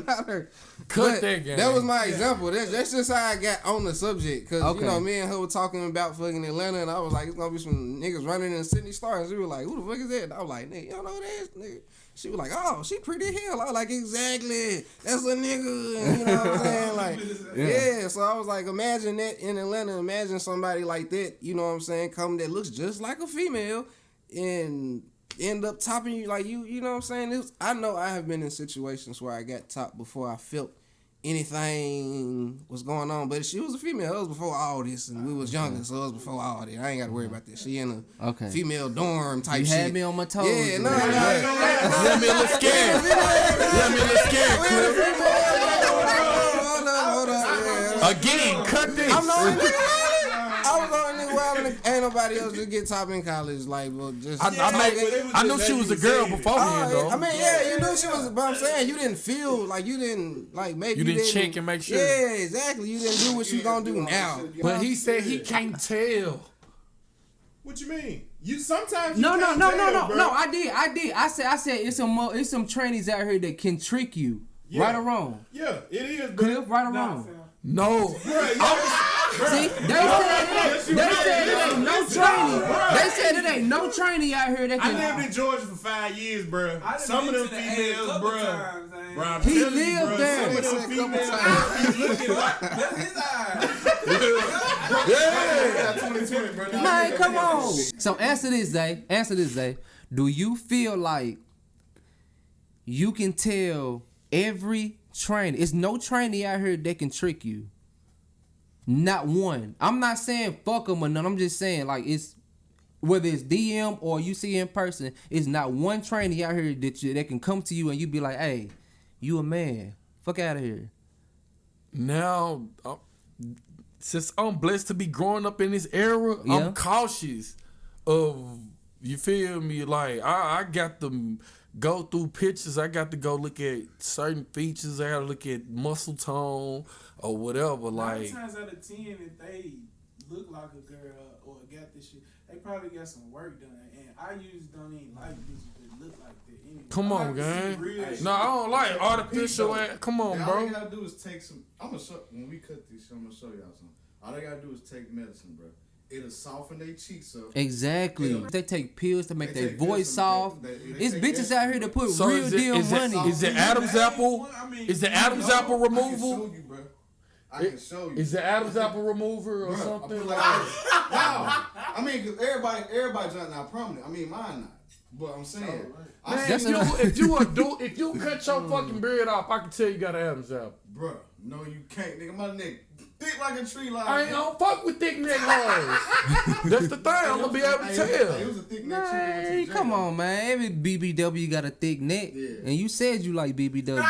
Not her. Cut But that game. that was my example. That's just how I got on the subject. Cause Okay. you know, me and her were talking about fucking Atlanta, and I was like, it's gonna be some niggas running in Sydney Star. And she was like, who the fuck is that? And I was like, nigga, you don't know who that is, nigga. She was like, oh, she pretty as hell. I was like, exactly. That's a nigga. And you know what I'm saying? Like, yeah. So I was like, imagine that in Atlanta. Imagine somebody like that, you know what I'm saying, come that looks just like a female and end up topping you like you know what I'm saying? I know I have been in situations where I got topped before I felt anything was going on, but she was a female. It was before all this, and we was younger, so it was before all that. I ain't got to worry about this. She in a female dorm type You shit. had me on my toes. Yeah, no. Let me look scared. Let me look scared, Cliff. Hold up. Again, cut this. I'm the only nigga wildin'. I was the only nigga wildin'. Ain't nobody else just get top in college. Like, well, just. I knew she was a girl beforehand, though. I mean, yeah, you knew she was, but I'm saying you didn't feel like you didn't like maybe You didn't check and make sure. Yeah, exactly. You didn't do what you gonna do now. But he said he can't tell. What you mean? You sometimes No. you can't tell, bro. No, I did. I said it's some trannies out here that can trick you. Yeah. Right or wrong? Yeah, it is, bro. Cliff, right or wrong? No. See, they said it ain't no trainee. They said it ain't no trainee out here that I can. lived in Georgia for 5 years, bro. Some of them females, bro. He lived there. Some of them females. That's his eyes. Yeah. 2020, bro. Man, come on. So answer this, Zay. Do you feel like you can tell every trainer. It's no trainee out here that can trick you. Not one. I'm not saying fuck them or none. I'm just saying like it's whether it's DM or you see in person, it's not one trainee out here that can come to you and you be like, hey, you a man. Fuck out of here. Now, since I'm blessed to be growing up in this era, I'm cautious of, you feel me? Like, I got to go through pictures. I got to go look at certain features. I got to look at muscle tone or whatever. Like 9 times out of 10, if they look like a girl or got this shit, they probably got some work done. And I usually don't even like bitches that look like that anyway. Come on, gang. No, I don't like artificial ass. Come on, bro. All you gotta do is take some. I'm gonna show when we cut this. I'm gonna show y'all something. All they gotta do is take medicine, bro. It'll soften their cheeks up. Exactly. They take pills to make their voice soft. It's bitches out here that put real deal money. Is it Adam's apple? Is it Adam's apple removal? I can show you. Is it Adam's apple remover or something like that? No. I mean, cause everybody's not prominent. I mean, mine not. But I'm saying, if you cut your fucking beard off, I can tell you got an Adam's apple. Bruh, no, you can't, nigga. My neck thick like a tree line. I ain't gonna fuck with thick neck hoes. That's the thing. I'm gonna be able to tell. It was a thick neck Hey, come on, man. Every BBW got a thick neck, and you said you like BBW.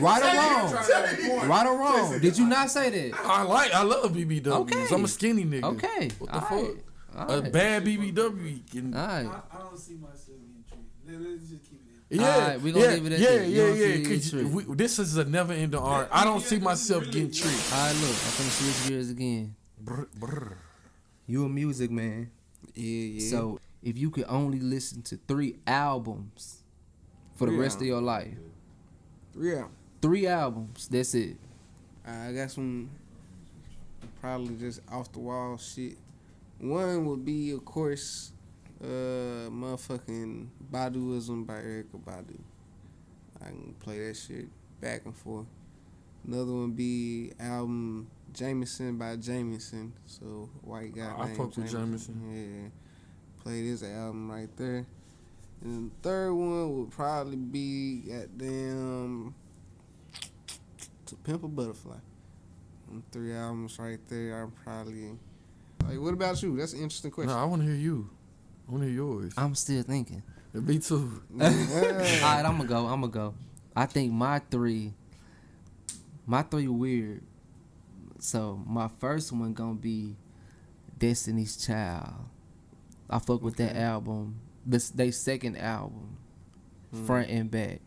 Right or wrong? Right or wrong? Did you not say that? I love BBWs. Okay. I'm a skinny nigga. Okay. What the fuck? A bad BBW. I don't see myself getting treated. Let's just keep it. Yeah, we gonna leave it at that. Yeah. This is a never-ending art. I don't see myself getting treated. All right, look, I'm gonna switch gears again. You a music man. Yeah. So if you could only listen to 3 albums for the rest of your life. 3 albums. That's it. I got some probably just off the wall shit. One would be, of course, motherfucking Baduism by Erykah Badu. I can play that shit back and forth. Another one be album Jameson by Jameson. So white guy. I fuck with Jameson. Yeah. Play this album right there. And the third one would probably be goddamn To Pimp a Butterfly. Them 3 albums right there. I'm probably like, what about you? That's an interesting question. No, I want to hear you. I want to hear yours. I'm still thinking. Me too. All right, I'm gonna go. I think my three weird. So my first one gonna be Destiny's Child. I fuck with that album. They second album, front and back.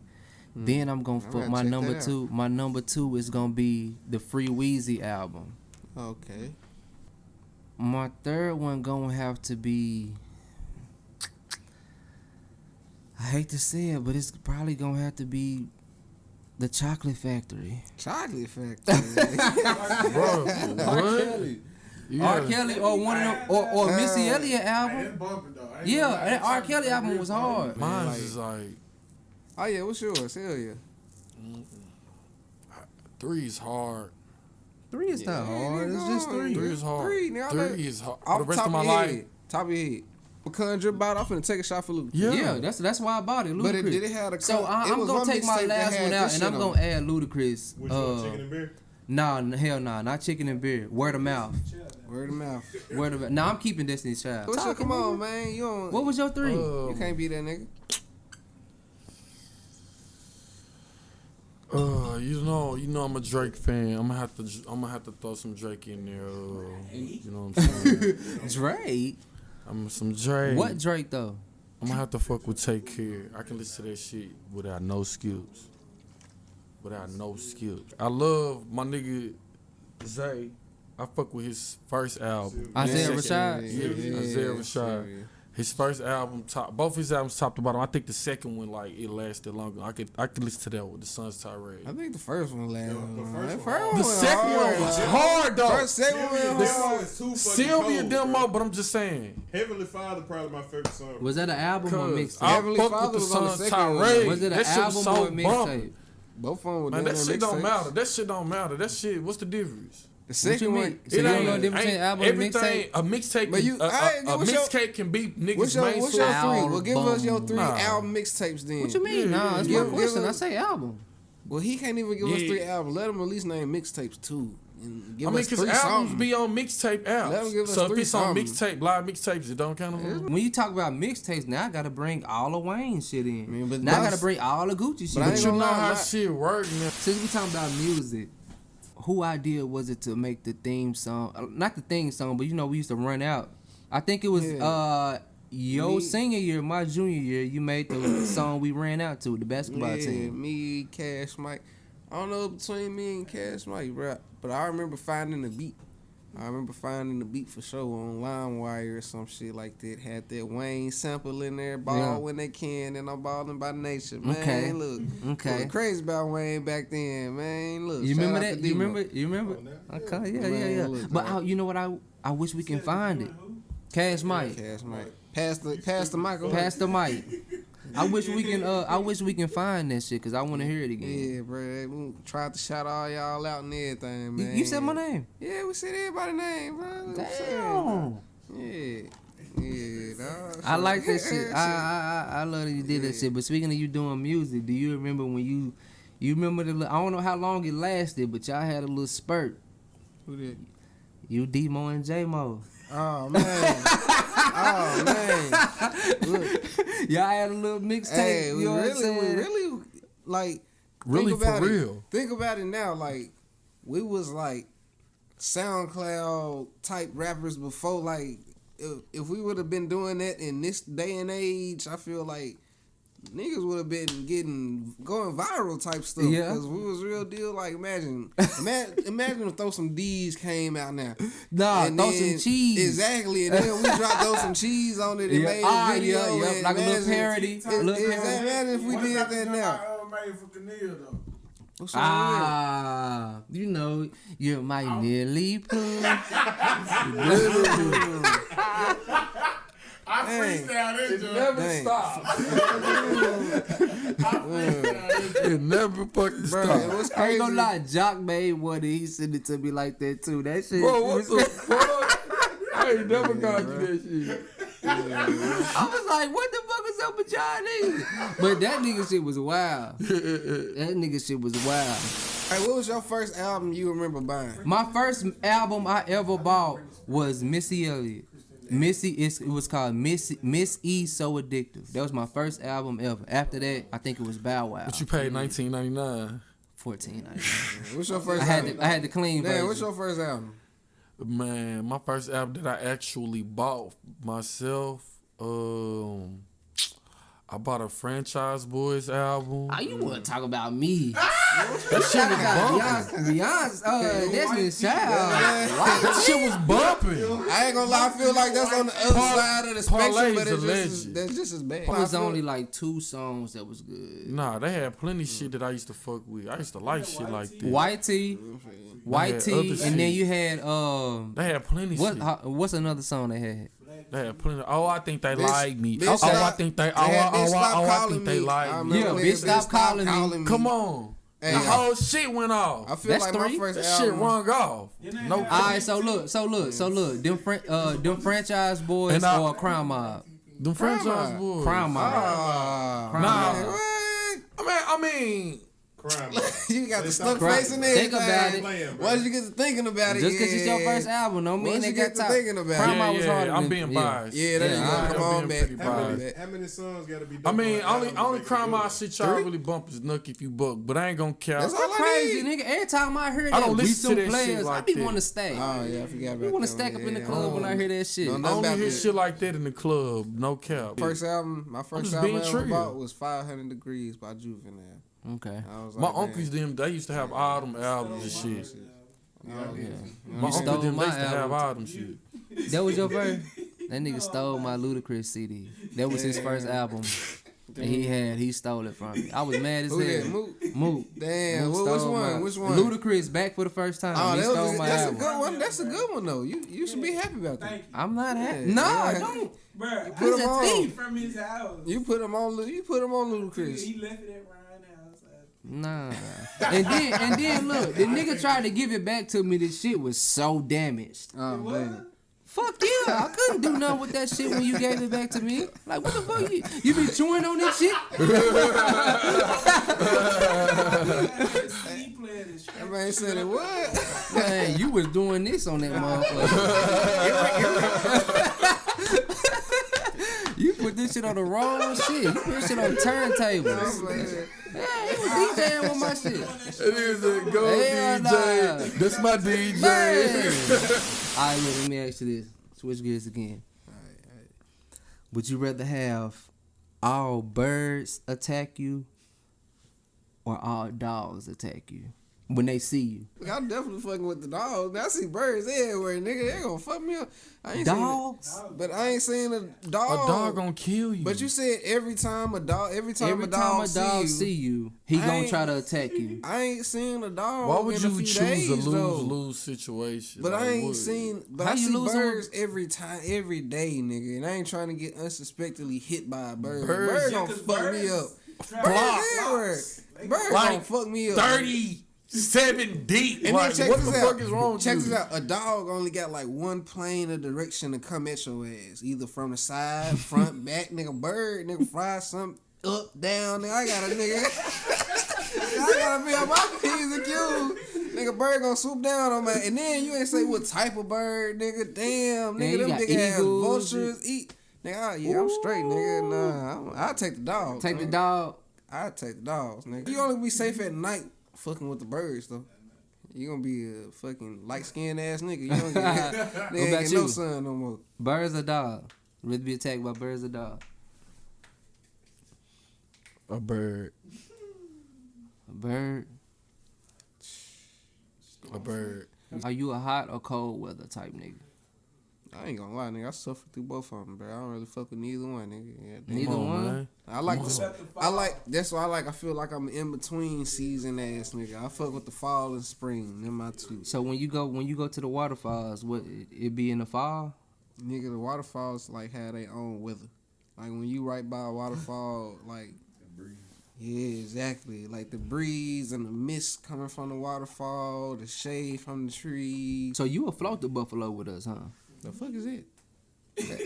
Then I'm gonna fuck my number 2. My number 2 is gonna be the Free Weezy album. Okay. My third one gonna have to be, I hate to say it, but it's probably gonna have to be the Chocolate Factory. Chocolate Factory. Bro, what? Yeah. R. Kelly or one of them, or Missy Elliott album. Yeah, that R. Kelly album was hard. Mine's is like, oh yeah, what's yours? Hell yeah. 3 is hard. 3 is not hard. It's just 3. 3 is hard. 3 is hard. For the rest of my life. Top of your head. Because drip out, I'm finna take a shot for Ludacris. Yeah, that's why I bought it. Ludacris. But did it have a So I'm gonna take my last one out and I'm gonna add Ludacris. Which one, chicken and beer? Nah, hell nah, not chicken and beer. Word of mouth. Word of mouth. Word of mouth. Nah, I'm keeping Destiny's Child. Come on, man. You don't. What was your 3? You can't be that nigga. You know I'm a Drake fan. I'm gonna have to throw some Drake in there. You know what I'm saying? Drake. I'm some Drake. What Drake though? I'm gonna have to fuck with Take Care. I can listen to that shit without no skills. I love my nigga Zay. I fuck with his first album. Isaiah Rashad. Yeah, Isaiah Rashad. His first album, both his albums top to bottom. I think the second one, like, it lasted longer. I could listen to that with the Sun's Tirade. I think the first one lasted. The second one was hard though. Second one was hard. Sylvia demo, but I'm just saying. Heavenly Father probably my favorite song. Was that an album or mixtape? I fuck with the Sun's Tirade. Was it an album or a mixtape? Both of them were man, that shit don't matter. That shit, what's the difference? The second one. So you don't know the difference between album and mixtape? A mixtape, But you- a what's your- mixtape can be niggas' What's main your source. three? Well, give us your 3 Nah. album mixtapes then. What you mean? Nah, it's my Give question. I us- say album. Well, he can't even give us Yeah. 3 albums. Let him at least name mixtapes too. And give I mean, us because 3 albums songs. be on mixtape Let 'em albums. give us So if 3 it's on songs. mixtape, live mixtapes, it don't count. When you talk about mixtapes, now I gotta bring all of Wayne shit in. mean, but now I that's- gotta bring all the Gucci shit. I in. ain't But you gonna know lie, how my- shit work, man. Since we talking about music, who idea was it to make the theme song? Not the theme song, but you know we used to run out. I think it was your Me. senior year, my junior year. You made the song we ran out to the basketball Yeah, team. me, Cash Mike. I don't know between me and Cash Mike, bro. But I remember finding the beat. For sure on LimeWire or some shit like that. Had that Wayne sample in there, ball Yeah. when they can, and I'm balling by nature. Man, Okay. look. Okay. Look crazy about Wayne back then, man. Look. You shout remember out that? to You D-Mo. remember? You remember? Okay, yeah. Man, look, But dog. you know what? I wish we can find it. Cash Mike, Cash Mike. Pass the mic. pass the mic. I wish we can find that shit because I want to hear it again. Yeah, bro. We tried to shout all y'all out and everything, man. You said my name. Yeah, we said everybody's name, bro. Damn. Yeah, dog. I like that shit. I love that you did that shit. But speaking of you doing music, do you remember when you remember I don't know how long it lasted, but y'all had a little spurt. Who did? You, D-Mo, and J-Mo. Oh man. Look, Y'all had a little mixtape. hey, we you know what I'm saying? really like Really think about for it. real. Think about it now, like we was like SoundCloud type rappers before. Like if we would have been doing that in this day and age, I feel like niggas would have been going viral type stuff. Yeah. Because we was real deal. Like imagine if Throw Some D's came out now. Nah, And throw then- some cheese. Exactly, and then we dropped Throw Some Cheese on it and made a video. yeah, and like a little imagine- parody. It- Imagine if we did that now. Made for Canil though. What's wrong with You know, you might nearly push. I Dang. freestyle this joint. Never Dang. stop. I freestyle this joint. It never fucking it? Bro, stop. it was I crazy. ain't gonna lie, Jock made one and he sent it to me like that too. That shit. Bro, what the fuck? I ain't never got you that shit. I was like, what the fuck is up with y'all niggas? But that nigga shit was wild. That nigga shit was wild. Hey, what was your first album you remember buying? My first album I ever bought was Missy Elliott. It was called Miss E So Addictive. That was my first album ever. After that, I think it was Bow Wow. But you paid $19.99. $14.99. What's your first I album? had the clean Damn, version. what's your first album? Man, my first album that I actually bought myself, I bought a Franchise Boys album. Oh, you want to talk about me? That shit was bumping. Beyonce, Destiny's Child. That shit was bumping. I ain't gonna lie, I feel like that's on the other side of the spectrum, Parlay's but a that's just as bad. It was I feel- only like 2 songs that was good. Nah, they had plenty of shit that I used to fuck with. I used to like shit like that. White Tee, other and shit. then you had They had plenty of shit. what's another song they had? They had plenty. Oh, I think they Bitch- like me. bitch Oh, stop- I think they. they had Bitch Stop I Calling think they Me. like I me. remember Yeah, when Bitch Stop Calling Me. Come on. Hey, The whole shit went off. I feel That's like 3. my first That shit album. rung off. No. All right, so look, them Franchise Boys And I- or Crime Mob? Them Franchise Mob. Boys. Crime Mob. Ah, Nah. man, what? I mean, Crime. You got the stuck Crime. face in there. Think about it. Why did you get to thinking about it? Just because it's your first album, don't mean Once they you got get to top. thinking about Crime it. Mob was harder I'm than- being biased. Yeah, there you Yeah, go. I'm Come on, being back. pretty Come on, biased. back. How many songs gotta be I done? mean, for an album to only make crime it my good? shit y'all really bump is Nuck If You Buck, but I ain't gonna count. That's all I'm I crazy, need. nigga. Every time I hear I that, don't we listen some to that shit players, I like be that. want to stack. Oh yeah, I forgot about that. We want to stack up in the club when I hear that shit. No, I nothing only about hear that. shit like that in the club. No cap. First album, my first just album being I ever true. bought was 500 Degrees by Juvenile. Okay. I was My like, uncles them, they used to have all them albums and shit. My You uncle stole them, they my used to have album. all them shit. That was your first? That nigga stole my Ludacris CD. That was his first album. And he stole it from me. I was mad as Who that? hell. Moot? Moot. Damn, Moot which stole one? my- Which one? Ludacris back for the first time. Oh, he that stole was, my that's album. a good one. That's a good one though. You should be happy about that. Thank you. I'm not happy. Yeah, No, yeah. don't. Bruh, put He's him a on. thief. from his house. You put him on. You put him on Ludacris. He left it at Ryan's house. Nah. And then look, the nigga tried to give it back to me. This shit was so damaged. Oh man. Fuck yeah, I couldn't do nothing with that shit when you gave it back to me. Like, what the fuck you been chewing on this shit? That man said it what? Man, you was doing this on that motherfucker. You put this shit on the wrong shit. You put this shit on turntables. Yeah, he was DJing with my shit. It is a go Hell DJ. nah. That's my DJ. Alright, look, let me ask you this. Switch gears again. Alright. Would you rather have all birds attack you or all dogs attack you when they see you? I'm definitely fucking with the dogs. Man, I see birds everywhere, nigga. They gonna fuck me up. I ain't Dogs? seen it, but I ain't seen a dog. A dog gonna kill you. But you said every time a dog see you, he gonna try to attack you. I ain't seen a dog. Why would in you a few choose days, a though. lose situation? But Like, I ain't what? seen. But How I you see losing birds every time, every day, nigga. And I ain't trying to get unsuspectedly hit by a bird. Birds- Bird Yeah, gonna 'cause fuck me up. Block. Birds Like gonna fuck me up. 37 deep. And Like, then check what this the out. fuck is wrong with Check you? this out. A dog only got like one plane of direction to come at your ass. Either from the side, front, back. Nigga, bird, nigga, fry something up, down. Nigga, I got a nigga. I gotta be on my P's and Q's. Nigga, bird gonna swoop down on my. And then you ain't say what type of bird, nigga. Damn, Yeah, nigga, you them got nigga ass eagles. vultures eat. Nigga, I'm straight, nigga. Nah, I'll take the dog. Take the dog. I take the dogs, nigga. You only be safe at night fucking with the birds, though. You gonna be a fucking light-skinned ass nigga. You don't get, What ain't about get you? no sun no more. Birds or dog? Rather be attacked by birds or dog? A bird. A bird. A bird. Are you a hot or cold weather type nigga? I ain't gonna lie, nigga. I suffer through both of them, bro. I don't really fuck with neither one, nigga. Yeah, damn. Neither Come on, one? man. I like Come the. That's why I like. I feel like I'm in between season ass nigga. I fuck with the fall and spring. Them my two. So when you go to the waterfalls, what it be in the fall? Nigga, the waterfalls like have their own weather. Like when you right by a waterfall, like. Yeah, exactly. Like the breeze and the mist coming from the waterfall, the shade from the trees. So you will float the buffalo with us, huh? The fuck is it?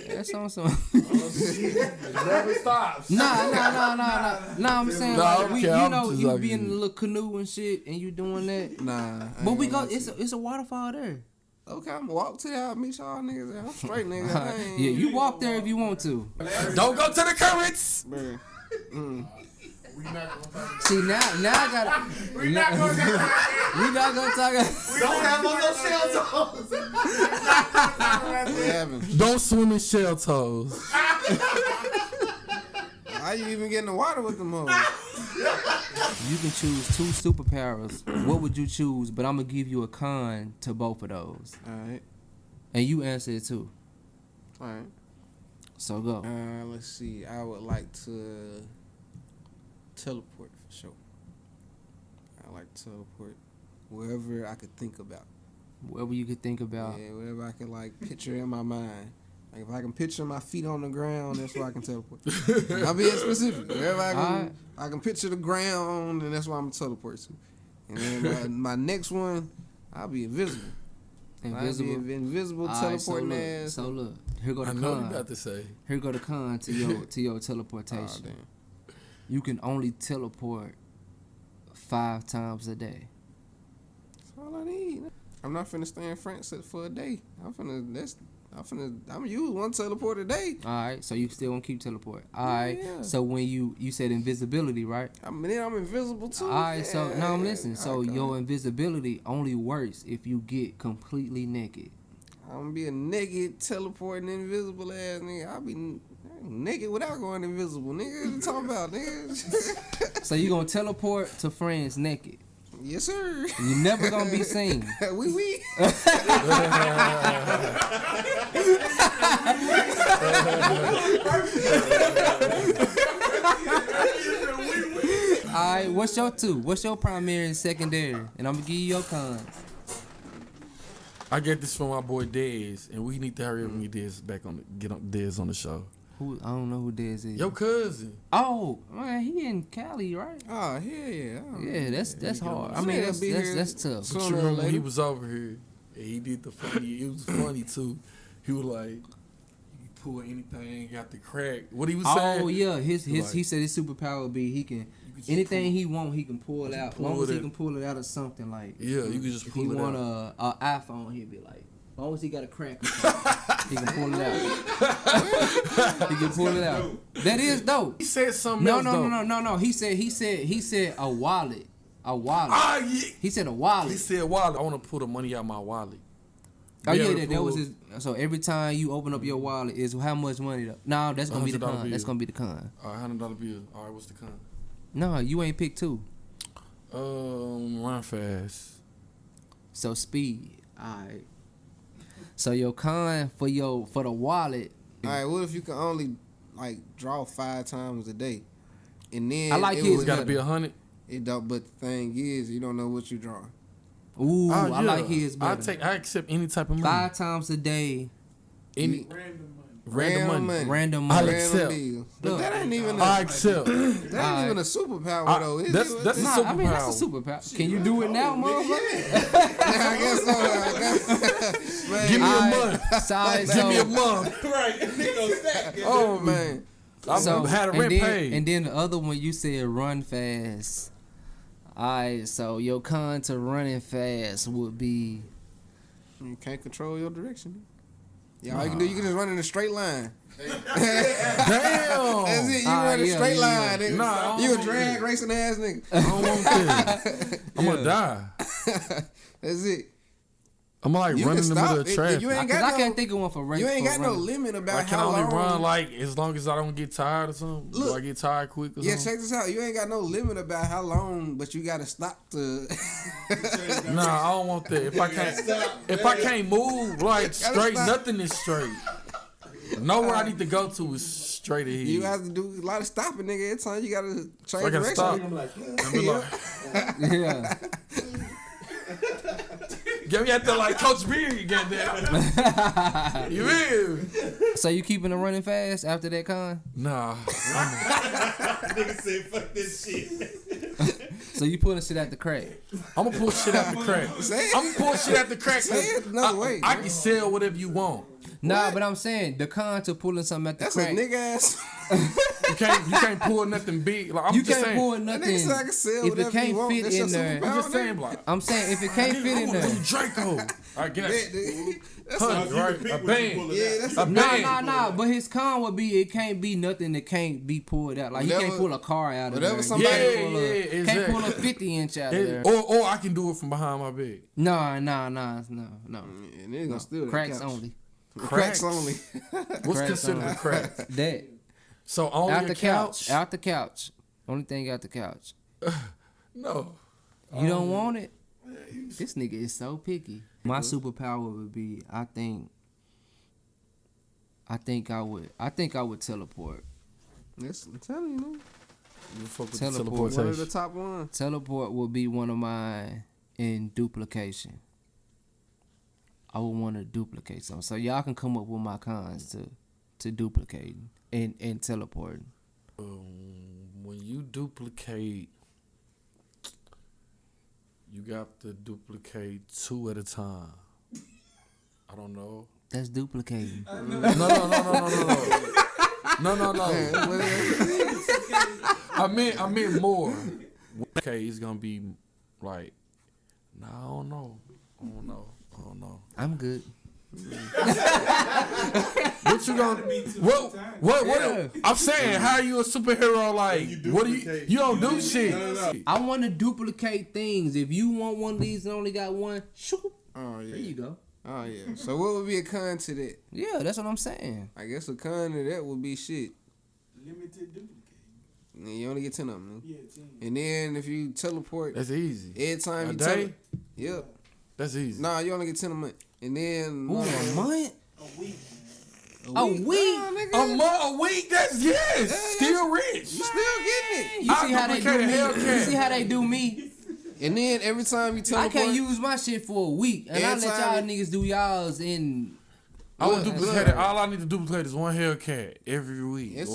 That's on some. Never stops. Nah. I'm saying Nah, like okay, you I'm know just you like be in you. the little canoe and shit, and you doing that. Nah. But we go. It's a waterfall there. Okay, I'm gonna walk to that. I'll meet y'all niggas there. I'm straight, nigga. I ain't- Yeah, you walk there if you want to. Don't go to the currents. Bruh. See now I gotta. We not gonna talk. Don't have on no shell toes. We haven't. Don't swim in shell toes. How you even get in the water with them hoes? You can choose two superpowers. What would you choose? But I'm gonna give you a con to both of those, Alright. and you answer it too. Alright. So go. Let's see. I would like to teleport for sure. I like to teleport wherever I could think about. Whatever you could think about. Yeah, whatever I can like picture in my mind. Like if I can picture my feet on the ground, that's where I can teleport. I'm being specific. Wherever I can picture the ground, and that's where I'm gonna teleport to. And then my next one, I'll be invisible. Invisible. I'll be invisible Alright, teleporting ass. So look, here go the I know you con. about to say. Here go the con to your Oh, teleportation. damn. You can only teleport 5 times a day. That's all I need. I'm not finna stay in France for a day. I'm use one teleport a day. All right, so you still gonna keep teleport. All right. Yeah. So when you said invisibility, right? I'm invisible too. All right. So now I'm listening. So Okay. your invisibility only works if you get completely naked. I'm gonna be a naked teleporting invisible ass nigga. I'll be naked without going invisible, nigga. What you talking about, nigga? So you gonna teleport to friends naked. Yes, sir. You never gonna be seen. We. All right. What's your two? What's your primary and secondary? And I'm gonna give you your cons. I get this from my boy Dez, and we need to hurry up and get Dez back on get Dez on the show. Who? I don't know who Dez is. Your cousin. Oh man, he in Cali, right? Oh hell yeah. Yeah, that's hard. I Yeah, mean, be here that's tough. But you remember when he was over here and he did the funny. It was funny too. He was like, "You pull anything, got the crack." What he was saying? Oh yeah, he Like- said his superpower would be he can anything he want he can pull it out. As long as he can pull it out of something like. Yeah, you can just If he pull it want out. a iPhone, he'd be like, as long as he got a crack, he can pull it out. He can pull it out. That is dope. He said something No, else. no. He said a wallet. A wallet. Ah, yeah. He said a wallet. He said wallet. I want to pull the money out my wallet. Oh Be yeah, able to that was pull- his. So every time you open up your wallet, is how much money? No, that's gonna be the $100 con. That's bill. gonna be the con. All right, $100 bill. All right, what's the con? No, you ain't picked two. Run fast. So speed. Alright. So your con for the wallet. All right, what if you can only like draw 5 times a day, and then I like it his was- Got to be 100. It don't. But the thing is, you don't know what you drawing. Ooh, Oh, I yeah. like his better. I accept any type of money. 5 times a day. Any Random money. random money. Random I'll money. accept. Bill. But Look, that ain't even. I accept. That ain't even a superpower though. Is that's it? that's a Nah, I mean that's a superpower. superpower. Can you do it now, motherfucker? I guess so. I guess. Man, Give me a Alright, month. Sorry, Give me a month. Right. Nigga stack it. Oh man. I had a rent paid. And then the other one you said run fast. Alright, so your con to running fast would be You can't control your direction. Yeah, all you can do, you can just run in a straight line. Damn. That's it. You run a yeah, straight yeah. line. nigga. Nah, I don't you a want drag racing ass nigga. I don't want that. I'm gonna die. That's it. I'm like You running can in the middle stop. of traffic. You ain't because got I no. can't think of one for race. You ain't for got no running. limit about I can how only long. run like as long as I don't get tired or something. Do Look. I get tired quick or Yeah, something? check this out. You ain't got no limit about how long, but you gotta stop to. Nah, I don't want that. If I can't move like straight, stop. nothing is straight. Nowhere I need to go to is straight ahead. You have to do a lot of stopping, nigga. Every time you gotta change So I gotta direction. stop. I'm like, And be like, Yeah. get me out there like Coach Beard, goddamn. You feel? So you keeping it running fast after that con? Nah. nigga said, fuck this shit. So you pulling shit at the crack? I'm gonna pull shit out the crack. Say it. I'm gonna pull shit out the crack. Say it another way. I can sell whatever you want. Nah, but I'm saying the con to pulling something at the That's crack. a nigga ass. You can't pull nothing big. Like I'm You just can't saying. pull That nothing. nigga said I can sell If it whatever can't you want. fit That's in your there, I'm just superpower, saying, nigga. like. I'm saying if it can't fit in there. Draco. All right, get out. Yeah, nigga. That's Hundred, right? A band. yeah, that's A a band. Nah. But his con would be it can't be nothing that can't be pulled out. Like you can't Whatever- pull a car out of whatever there. somebody- You can't pull Yeah, can't pull a exactly. 50-inch out of there. Or I can do it from behind my bed. No. And nigga gonna steal that Cracks couch. only. Cracks only. What's Cracks considered on. a crack? That So only out a the couch? couch. Out the couch. Only thing out the couch. No. You don't want it? This nigga is so picky. My superpower would be I think I would teleport. Yes, I'm telling you, man. You fuck with Teleport. the One of the teleportation. top ones. Teleport would be one of mine in duplication. I would want to duplicate something. So y'all can come up with my cons to duplicating and teleporting. When you duplicate, you got to duplicate 2 at a time. I don't know. That's duplicating. No. I meant more. Okay, it's gonna be like, nah, I don't know. I'm good. What you gonna? What? Yeah. I'm saying, how you a superhero? Like, what do you don't do shit? I want to duplicate things. If you want one of these and only got one, shoot. Oh yeah. There you go. Oh yeah. So what would be a con to that? Yeah, that's what I'm saying. I guess a con to that would be shit. Limited duplicate. And you only get 10 of them. Yeah, 10. And then if you teleport That's easy. every time A you day? yep. That's easy. Nah, you only get 10 a month. And then Ooh, a month? A week. A week? Nah, nigga, A week? That's yes. Still rich. you still getting it. You see how they do me? duplicated You Hellcat. see how they do me? And then every time you I teleport, can't use my shit for a week, and I Every let y'all time niggas do y'all's in I would Look, duplicate look. it. All I need to duplicate is one Hellcat every week. That's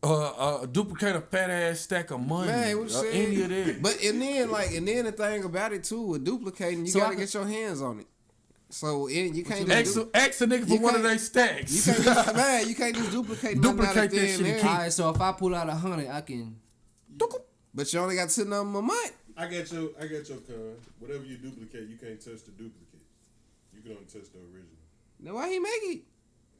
or duplicate a fat ass stack of money. Man, what or saying? any of that. But and then the thing about it too with duplicating, you So gotta I- get your hands on it. So you can't Ask just a nigga for you one of can't- their you stacks. can't just, man, you can't just duplicate nothing out of Duplicate that thin shit and air. keep- All right, so if I pull out 100, I can. But you only got 10 of them a month. I got your con. Whatever you duplicate, you can't touch the duplicate. You can only touch the original. Now why he make it?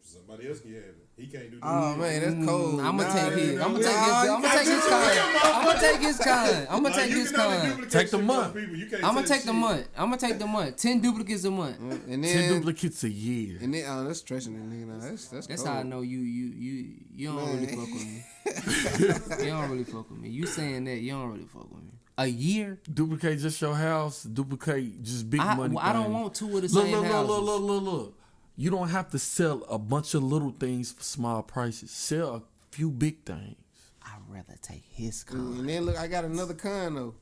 Somebody else can have it. He can't do that. Oh man, that's cold. I'm gonna take his. I'm gonna Nah, take his. you I'm gonna can't take his do con. that. I'm gonna take his con. I'm gonna take You his can only con. duplicate Take the shit month. from people. You can't I'm gonna touch take the shit. month. I'm gonna take the month. 10 duplicates a month. And 10 then duplicates a year. and then that's stretching that nigga. Now that's That's cold. how I know you don't Man. really fuck with me. You don't really fuck with me. You saying that you don't really fuck with me. A year? Duplicate just your house. Duplicate just big money. I don't things. want two of the Look, same look, houses. look. You don't have to sell a bunch of little things for small prices. Sell a few big things. I'd rather take his con. And then look, I got another con though.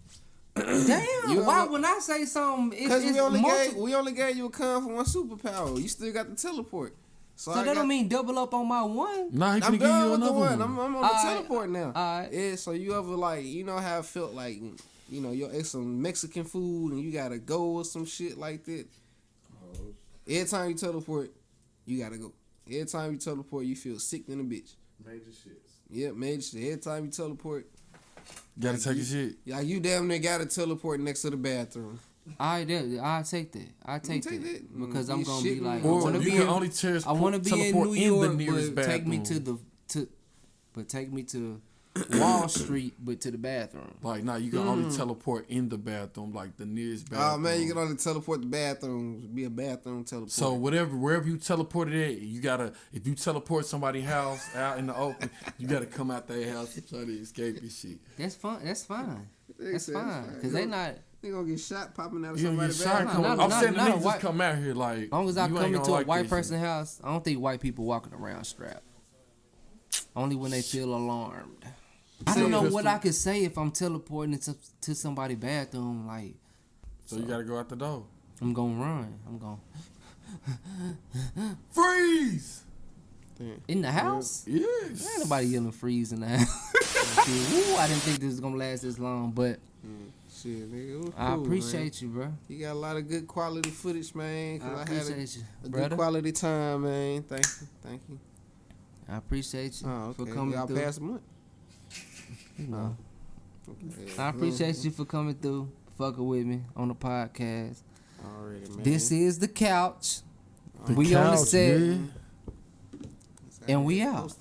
Damn. You Why know- when I say something, Because it's we only multiple. gave you a con for one superpower. You still got the teleport. So that don't mean double up on my one. Nah, he I'm finna give done you with the another one. one. I'm on the Alright. teleport now. Alright. Yeah, so you ever like, you know how it felt like, you know, you ate some Mexican food and you gotta go or some shit like that. Every time you teleport, you gotta go. Every time you teleport, you feel sick than a bitch. Major shits. Yeah, major shit. Every time you teleport, Gotta take a shit. like you damn near gotta teleport next to the bathroom. I'll take that. I take take that that. because I'm You gonna be shit, like, man. I Or wanna you be can in, only I want to be in teleport New in the York, nearest but take me bathroom. take me to Wall Street, but to the bathroom. Like, nah, you can only teleport in the bathroom, like the nearest bathroom. Oh man, you can only teleport the bathrooms. Be a bathroom teleport. So wherever you teleported at, you gotta, if you teleport somebody's house out in the open, you gotta come out their house and try to escape and shit. That's fine. That's fine. They That's say fine it's because they not. They gonna get shot popping out of You gonna get somebody's shot. bathroom. Come, not- I'm not- saying the not a niggas white- just come out here like. As long as I you come ain't into gonna a like white this person's shit. house, I don't think white people walking around strapped. Only when they feel alarmed. I don't know what I could say if I'm teleporting to somebody's bathroom. Like, So you gotta go out the door. I'm gonna run. I'm gonna Freeze. in the house. Yes. Ain't nobody yelling freeze in the house. Ooh, I didn't think this was gonna last this long, but Shit, nigga, it was I cool, appreciate you, bro. man. You got a lot of good quality footage, man. 'Cause I I had appreciate you, a brother. good quality time, man. Thank you. I appreciate you Oh, for okay. coming Y'all through. passed the month. You know, Okay. I appreciate you for coming through, fucking with me on the podcast. Already, man. This is the couch. The We on the couch, set, yeah. and we out.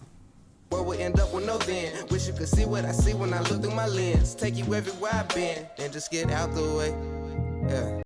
Where we end up with no then. Wish you could see what I see when I look through my lens. Take you everywhere I've been, and just get out the way. Yeah.